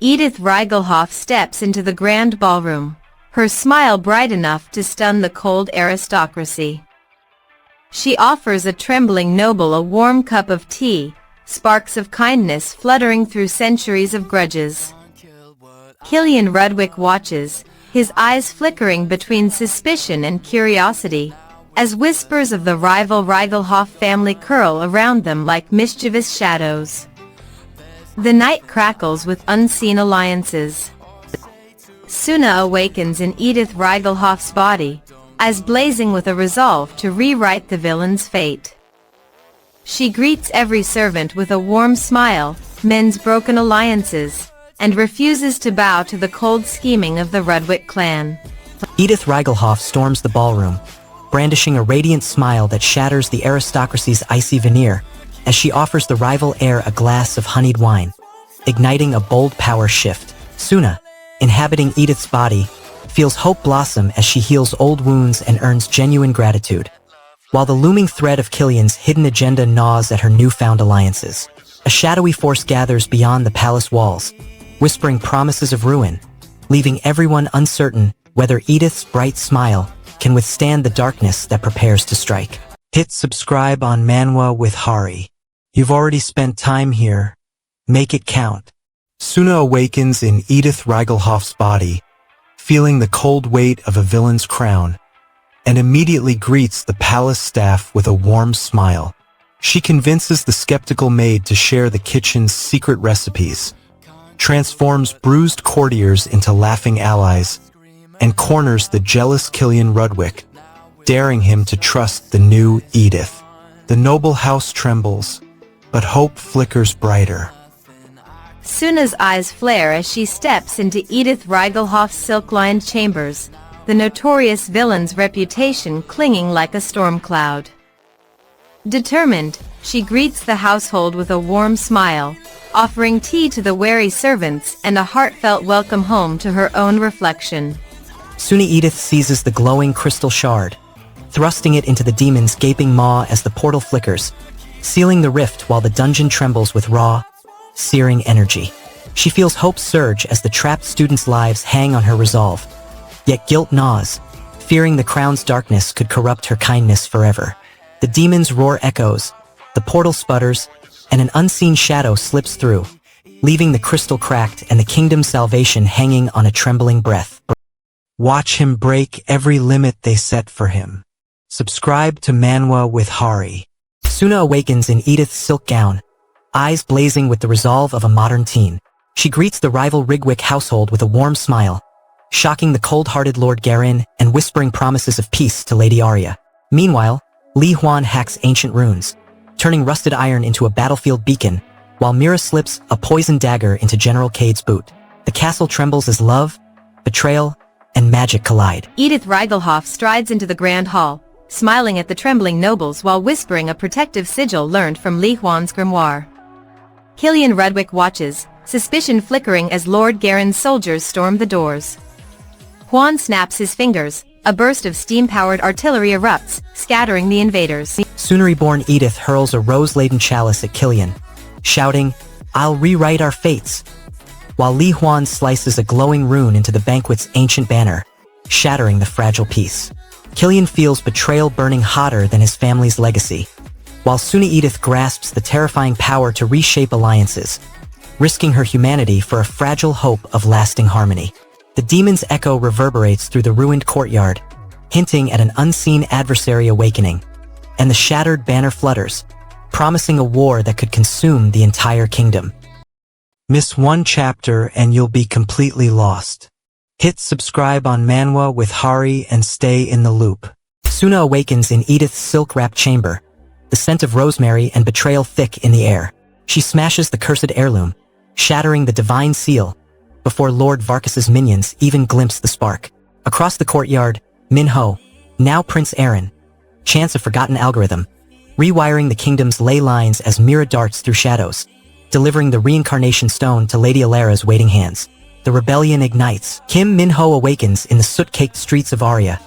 Edith Reigelhoff steps into the grand ballroom, her smile bright enough to stun the cold aristocracy. She offers a trembling noble a warm cup of tea, sparks of kindness fluttering through centuries of grudges. Killian Rudwick watches, his eyes flickering between suspicion and curiosity, as whispers of the rival Reigelhoff family curl around them like mischievous shadows. The night crackles with unseen alliances. Suna awakens in Edith Reigelhoff's body, eyes blazing with a resolve to rewrite the villain's fate. She greets every servant with a warm smile, mends broken alliances, and refuses to bow to the cold scheming of the Rudwick clan. Edith Reigelhoff storms the ballroom, brandishing a radiant smile that shatters the aristocracy's icy veneer, as she offers the rival heir a glass of honeyed wine, igniting a bold power shift. Suna, inhabiting Edith's body, feels hope blossom as she heals old wounds and earns genuine gratitude, while the looming thread of Killian's hidden agenda gnaws at her newfound alliances. A shadowy force gathers beyond the palace walls, whispering promises of ruin, leaving everyone uncertain whether Edith's bright smile can withstand the darkness that prepares to strike. Hit subscribe on Manwa with Hari. You've already spent time here. Make it count. Suna awakens in Edith Reigelhoff's body, feeling the cold weight of a villain's crown, and immediately greets the palace staff with a warm smile. She convinces the skeptical maid to share the kitchen's secret recipes, transforms bruised courtiers into laughing allies, and corners the jealous Killian Rudwick, daring him to trust the new Edith. The noble house trembles, but hope flickers brighter. Suna's eyes flare as she steps into Edith Reigelhoff's silk-lined chambers, the notorious villain's reputation clinging like a storm cloud. Determined, she greets the household with a warm smile, offering tea to the wary servants and a heartfelt welcome home to her own reflection. Soon Edith seizes the glowing crystal shard, thrusting it into the demon's gaping maw as the portal flickers, sealing the rift while the dungeon trembles with raw, searing energy. She feels hope surge as the trapped students' lives hang on her resolve. Yet guilt gnaws, fearing the crown's darkness could corrupt her kindness forever. The demon's roar echoes, the portal sputters, and an unseen shadow slips through, leaving the crystal cracked and the kingdom's salvation hanging on a trembling breath. Watch him break every limit they set for him. Subscribe to Manwa with Hari. Suna awakens in Edith's silk gown, eyes blazing with the resolve of a modern teen. She greets the rival Rigwick household with a warm smile, shocking the cold-hearted Lord Garin and whispering promises of peace to Lady Arya. Meanwhile, Li Huan hacks ancient runes, turning rusted iron into a battlefield beacon, while Mira slips a poisoned dagger into General Cade's boot. The castle trembles as love, betrayal, and magic collide. Edith Reigelhoff strides into the grand hall, smiling at the trembling nobles while whispering a protective sigil learned from Li Huan's grimoire. Killian Rudwick watches, suspicion flickering as Lord Garen's soldiers storm the doors. Huan snaps his fingers, a burst of steam-powered artillery erupts, scattering the invaders. Soon reborn Edith hurls a rose-laden chalice at Killian, shouting, "I'll rewrite our fates," while Li Huan slices a glowing rune into the Banquet's ancient banner, shattering the fragile piece. Killian feels betrayal burning hotter than his family's legacy, while Suna Edith grasps the terrifying power to reshape alliances, risking her humanity for a fragile hope of lasting harmony. The demon's echo reverberates through the ruined courtyard, hinting at an unseen adversary awakening, and the shattered banner flutters, promising a war that could consume the entire kingdom. Miss one chapter and you'll be completely lost. Hit subscribe on Manwa with Hari and stay in the loop. Suna awakens in Edith's silk-wrapped chamber, the scent of rosemary and betrayal thick in the air. She smashes the cursed heirloom, shattering the divine seal, before Lord Varkus's minions even glimpse the spark. Across the courtyard, Minho, now Prince Aaron, chants a forgotten algorithm, rewiring the kingdom's ley lines as Mira darts through shadows, delivering the reincarnation stone to Lady Alara's waiting hands. The rebellion ignites. Kim Minho awakens in the soot-caked streets of Arya,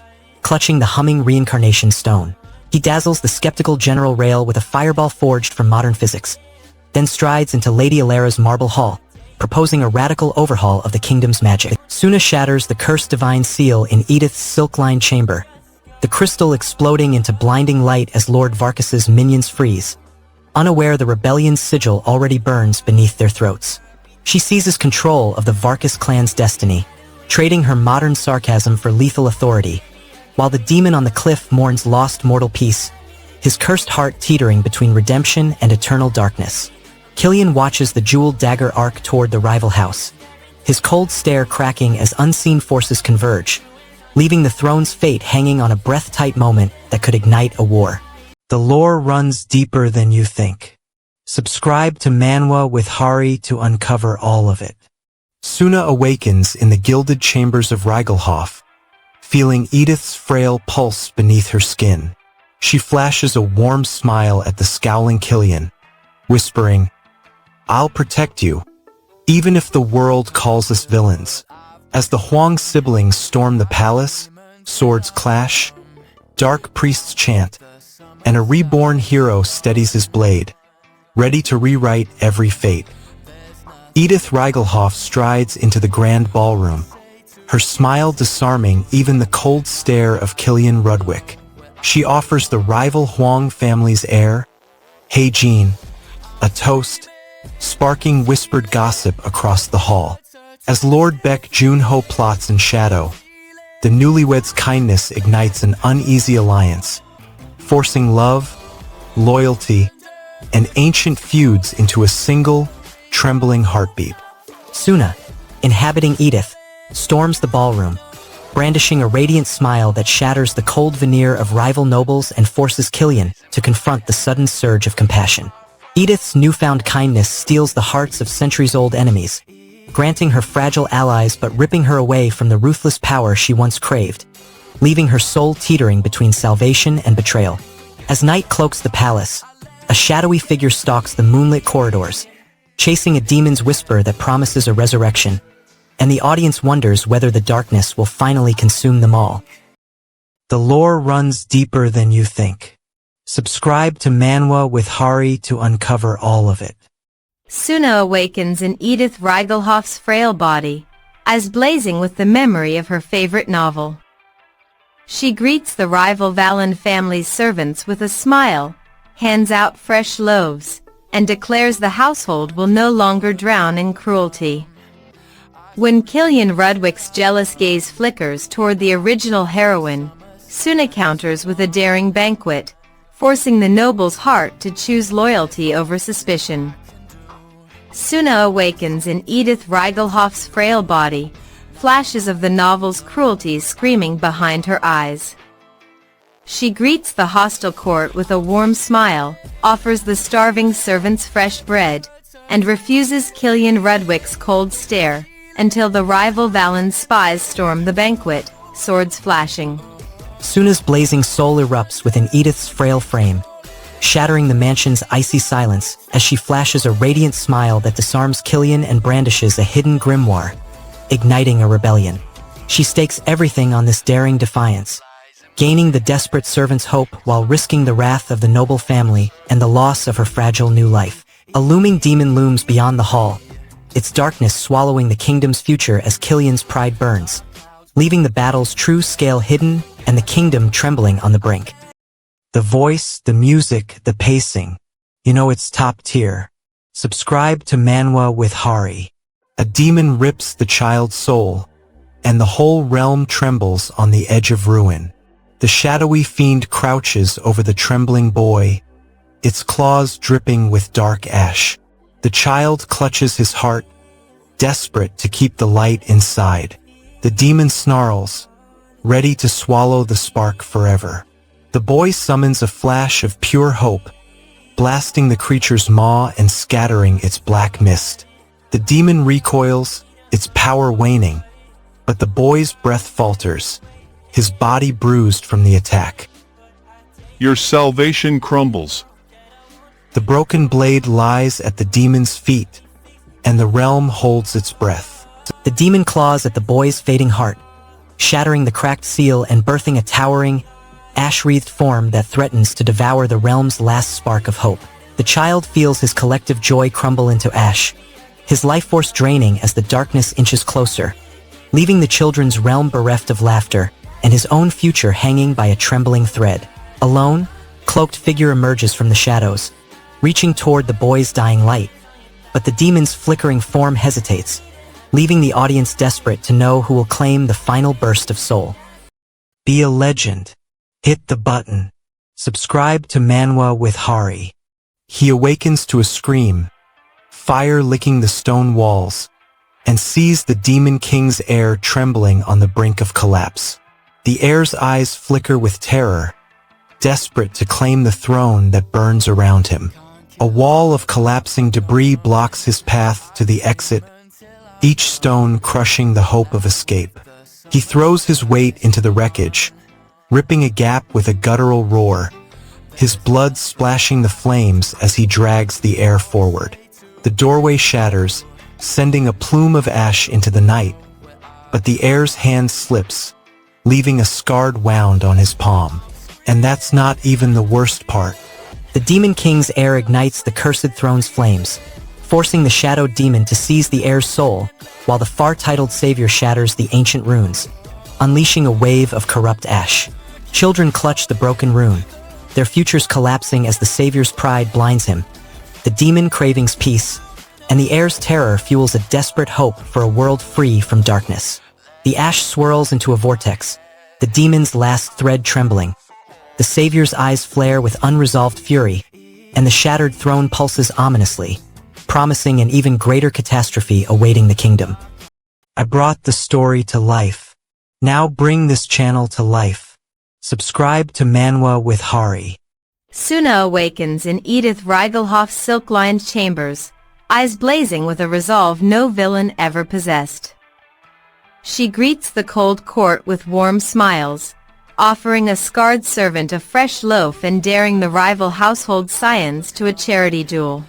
clutching the humming reincarnation stone. He dazzles the skeptical General Rail with a fireball forged from modern physics, then strides into Lady Alara's marble hall, proposing a radical overhaul of the kingdom's magic. Suna shatters the cursed divine seal in Edith's silk-lined chamber, the crystal exploding into blinding light as Lord Varkus's minions freeze, unaware the rebellion's sigil already burns beneath their throats. She seizes control of the Varkus clan's destiny, trading her modern sarcasm for lethal authority, while the demon on the cliff mourns lost mortal peace, his cursed heart teetering between redemption and eternal darkness. Killian watches the jeweled dagger arc toward the rival house, his cold stare cracking as unseen forces converge, leaving the throne's fate hanging on a breath-tight moment that could ignite a war. The lore runs deeper than you think. Subscribe to Manwa with Hari to uncover all of it. Suna awakens in the gilded chambers of Reigelhof, feeling Edith's frail pulse beneath her skin. She flashes a warm smile at the scowling Killian, whispering, "I'll protect you, even if the world calls us villains." As the Huang siblings storm the palace, swords clash, dark priests chant, and a reborn hero steadies his blade, ready to rewrite every fate. Edith Reigelhof strides into the grand ballroom, her smile disarming even the cold stare of Killian Rudwick. She offers the rival Huang family's heir, "Hey Jean," a toast, sparking whispered gossip across the hall. As Lord Baek Junho plots in shadow, the newlyweds' kindness ignites an uneasy alliance, forcing love, loyalty, and ancient feuds into a single, trembling heartbeat. Suna, inhabiting Edith, storms the ballroom, brandishing a radiant smile that shatters the cold veneer of rival nobles and forces Killian to confront the sudden surge of compassion. Edith's newfound kindness steals the hearts of centuries-old enemies, granting her fragile allies but ripping her away from the ruthless power she once craved, leaving her soul teetering between salvation and betrayal. As night cloaks the palace, a shadowy figure stalks the moonlit corridors, chasing a demon's whisper that promises a resurrection, and the audience wonders whether the darkness will finally consume them all. The lore runs deeper than you think. Subscribe to Manwa with Hari to uncover all of it. Suna awakens in Edith Reigelhof's frail body, eyes blazing with the memory of her favorite novel. She greets the rival Valen family's servants with a smile, hands out fresh loaves, and declares the household will no longer drown in cruelty. When Killian Rudwick's jealous gaze flickers toward the original heroine, Suna counters with a daring Banquet, forcing the noble's heart to choose loyalty over suspicion. Suna awakens in Edith Reigelhof's frail body, flashes of the novel's cruelties screaming behind her eyes. She greets the hostile court with a warm smile, offers the starving servants fresh bread, and refuses Killian Rudwick's cold stare, until the rival Valen's spies storm the banquet, swords flashing. Suna's blazing soul erupts within Edith's frail frame, shattering the mansion's icy silence as she flashes a radiant smile that disarms Killian and brandishes a hidden grimoire, igniting a rebellion. She stakes everything on this daring defiance, gaining the desperate servant's hope while risking the wrath of the noble family and the loss of her fragile new life. A looming demon looms beyond the hall, its darkness swallowing the kingdom's future as Killian's pride burns, leaving the battle's true scale hidden and the kingdom trembling on the brink. The voice, the music, the pacing, it's top tier. Subscribe to Manwa with Hari. A demon rips the child's soul, and the whole realm trembles on the edge of ruin. The shadowy fiend crouches over the trembling boy, its claws dripping with dark ash. The child clutches his heart, desperate to keep the light inside. The demon snarls, ready to swallow the spark forever. The boy summons a flash of pure hope, blasting the creature's maw and scattering its black mist. The demon recoils, its power waning, but the boy's breath falters, his body bruised from the attack. Your salvation crumbles. The broken blade lies at the demon's feet, and the realm holds its breath. The demon claws at the boy's fading heart, shattering the cracked seal and birthing a towering, ash-wreathed form that threatens to devour the realm's last spark of hope. The child feels his collective joy crumble into ash, his life force draining as the darkness inches closer, leaving the children's realm bereft of laughter and his own future hanging by a trembling thread. Alone, cloaked figure emerges from the shadows, reaching toward the boy's dying light, but the demon's flickering form hesitates, leaving the audience desperate to know who will claim the final burst of soul. Be a legend. Hit the button. Subscribe to Manwa with Hari. He awakens to a scream, fire licking the stone walls, and sees the Demon King's heir trembling on the brink of collapse. The heir's eyes flicker with terror, desperate to claim the throne that burns around him. A wall of collapsing debris blocks his path to the exit, each stone crushing the hope of escape. He throws his weight into the wreckage, ripping a gap with a guttural roar, his blood splashing the flames as he drags the heir forward. The doorway shatters, sending a plume of ash into the night, but the heir's hand slips, leaving a scarred wound on his palm. And that's not even the worst part. The Demon King's heir ignites the cursed throne's flames, forcing the shadowed demon to seize the heir's soul, while the far-titled savior shatters the ancient runes, unleashing a wave of corrupt ash. Children clutch the broken rune, their futures collapsing as the savior's pride blinds him. The demon cravings peace, and the heir's terror fuels a desperate hope for a world free from darkness. The ash swirls into a vortex, the demon's last thread trembling. The savior's eyes flare with unresolved fury, and the shattered throne pulses ominously, promising an even greater catastrophe awaiting the kingdom. I brought the story to life. Now bring this channel to life. Subscribe to Manwa with Hari. Suna awakens in Edith Rigelhoff's silk-lined chambers, eyes blazing with a resolve no villain ever possessed. She greets the cold court with warm smiles, offering a scarred servant a fresh loaf and daring the rival household scions to a charity duel.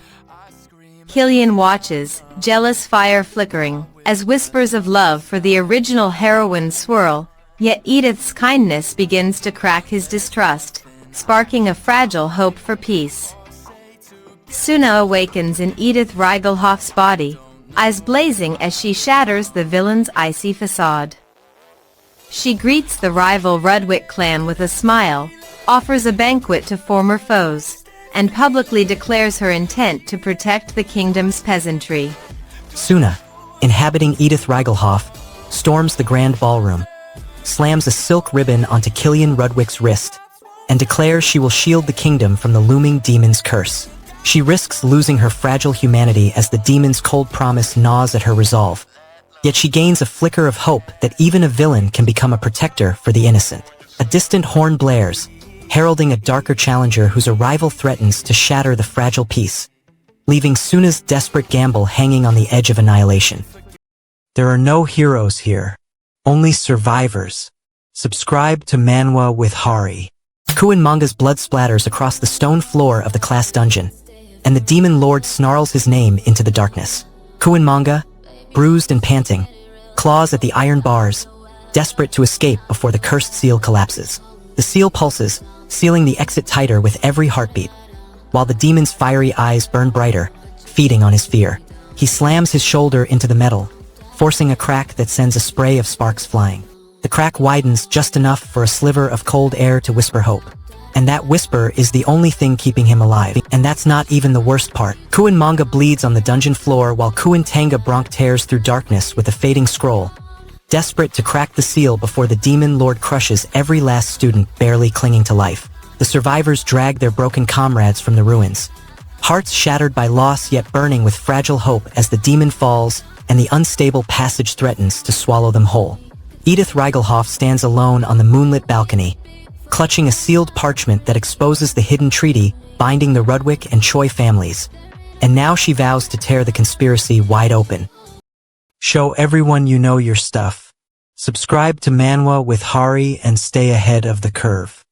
Killian watches, jealous fire flickering, as whispers of love for the original heroine swirl, yet Edith's kindness begins to crack his distrust, sparking a fragile hope for peace. Suna awakens in Edith Rigelhoff's body, eyes blazing as she shatters the villain's icy facade. She greets the rival Rudwick clan with a smile, offers a banquet to former foes, and publicly declares her intent to protect the kingdom's peasantry. Suna, inhabiting Edith Rigelhoff, storms the grand ballroom, slams a silk ribbon onto Killian Rudwick's wrist, and declares she will shield the kingdom from the looming demon's curse. She risks losing her fragile humanity as the demon's cold promise gnaws at her resolve. Yet she gains a flicker of hope that even a villain can become a protector for the innocent. A distant horn blares, heralding a darker challenger whose arrival threatens to shatter the fragile peace, leaving Suna's desperate gamble hanging on the edge of annihilation. There are no heroes here, only survivors. Subscribe to Manwa with Hari. Kuin manga's blood splatters across the stone floor of the class dungeon, and the demon lord snarls his name into the darkness. Kuin manga, bruised and panting, claws at the iron bars, desperate to escape before the cursed seal collapses. The seal pulses, sealing the exit tighter with every heartbeat, while the demon's fiery eyes burn brighter, feeding on his fear. He slams his shoulder into the metal, forcing a crack that sends a spray of sparks flying. The crack widens just enough for a sliver of cold air to whisper hope. And that whisper is the only thing keeping him alive. And that's not even the worst part. Kuin manga bleeds on the dungeon floor while Kuin Tanga Bronk tears through darkness with a fading scroll, desperate to crack the seal before the demon lord crushes every last student barely clinging to life. The survivors drag their broken comrades from the ruins, hearts shattered by loss yet burning with fragile hope as the demon falls and the unstable passage threatens to swallow them whole. Edith Rigelhoff stands alone on the moonlit balcony, clutching a sealed parchment that exposes the hidden treaty binding the Rudwick and Choi families. And now she vows to tear the conspiracy wide open. Show everyone you know your stuff. Subscribe to Manwa with Hari and stay ahead of the curve.